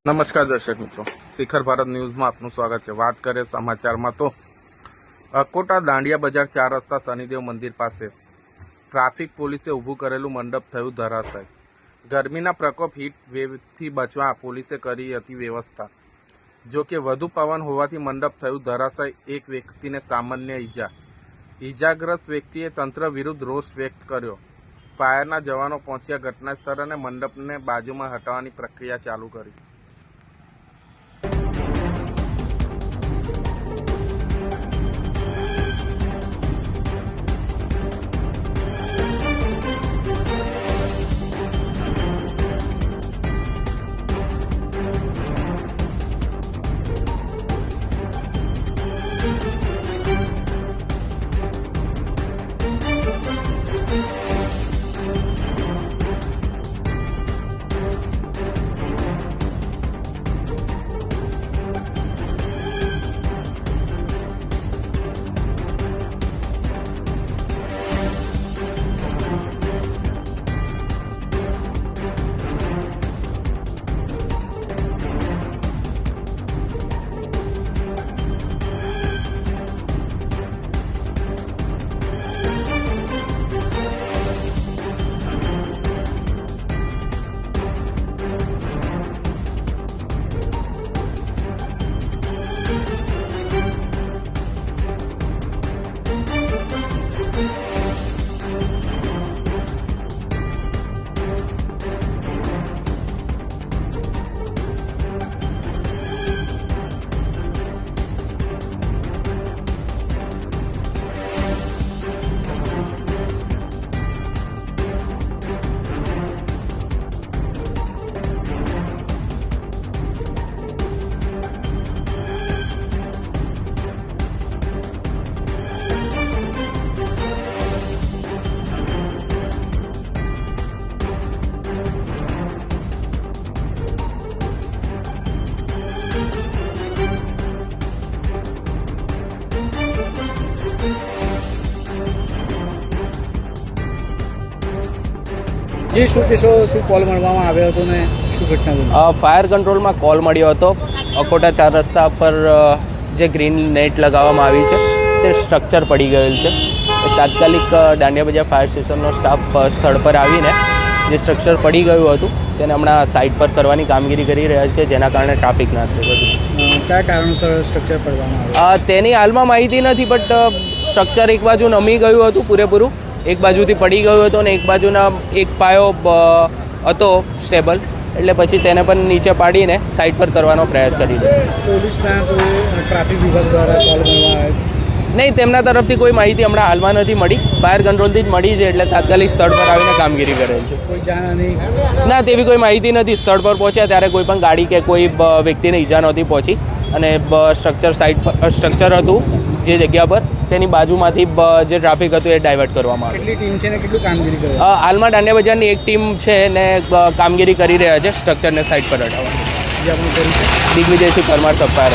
નમસ્કાર દર્શક મિત્રો, શિખર ભારત ન્યૂઝમાં આપનું સ્વાગત છે। વાત કરીએ સમાચારમાં તો અકોટા દાંડિયા બજાર 4 રસ્તા શનિદેવ મંદિર પાસે ટ્રાફિક પોલીસે ઊભું કરેલું મંડપ થયું ધરાશાય। ગરમીના પ્રકોપ હીટ વેવથી બચવા પોલીસે કરી હતી વ્યવસ્થા, જો કે વધુ પવન હોવાથી મંડપ થયું ધરાશાય। એક વ્યક્તિને સામાન્ય ઈજાગ્રસ્ત વ્યક્તિએ તંત્ર વિરુદ્ધ રોષ વ્યક્ત કર્યો। ફાયરના જવાનો પહોંચ્યા ઘટના સ્થળ અને મંડપને બાજુમાં હટાવવાની પ્રક્રિયા ચાલુ કરી। જે શું કહેશો, શું કોલ મળવામાં આવ્યો હતો ને શું ઘટના બની? ફાયર કંટ્રોલમાં કોલ મળ્યો હતો। અકોટા 4 રસ્તા પર જે ગ્રીન નેટ લગાવવામાં આવી છે તે સ્ટ્રક્ચર પડી ગયેલ છે। તાત્કાલિક દાંડિયા બજાર ફાયર સ્ટેશનનો સ્ટાફ સ્થળ પર આવીને જે સ્ટ્રક્ચર પડી ગયું હતું તેને હમણાં સાઇટ પર કરવાની કામગીરી કરી રહ્યા છે, જેના કારણે ટ્રાફિક ના થાય બધું। કયા કારણોસર સ્ટ્રક્ચર પડવામાં આવ્યું? તેની હાલમાં માહિતી નથી, બટ સ્ટ્રક્ચર એક બાજુ નમી ગયું હતું પૂરેપૂરું, એક બાજુથી પડી ગયું હતું અને એક બાજુના એક પાયો હતો સ્ટેબલ, એટલે પછી તેને પણ નીચે પાડીને સાઈડ પર કરવાનો પ્રયાસ કરી રહ્યો છે। પોલીસના કોઈ ટ્રાફિક વિભાગ દ્વારા કોલ મળવામાં આવ્યો? નહીં, તેમના તરફથી કોઈ માહિતી હમણાં હાલમાં નથી મળી। ફાયર કંટ્રોલથી જ મળી છે, એટલે તાત્કાલિક સ્થળ પર આવીને કામગીરી કરેલ છે। કોઈ જાનહાની? ના, તેવી કોઈ માહિતી નથી। સ્થળ પર પહોંચ્યા ત્યારે કોઈ પણ ગાડી કે કોઈ વ્યક્તિને ઈજા નહોતી પહોંચી અને સ્ટ્રક્ચર સાઈડ પર સ્ટ્રક્ચર હતું જે જગ્યા પર તેની બાજુમાંથી જે ટ્રાફિક હતું એ ડાયવર્ટ કરવામાં આવ્યું। કેટલી ટીમ છે ને કેટલું કામગીરી કરે? હાલમાં દાંડિયા બજારની એક ટીમ છે ને કામગીરી કરી રહ્યા છે સ્ટ્રક્ચરને સાઈડ પર હટાવવાની। જે આપણે કરી છે દિગ્વિજયસિંહ પરમાર સબ ફાયર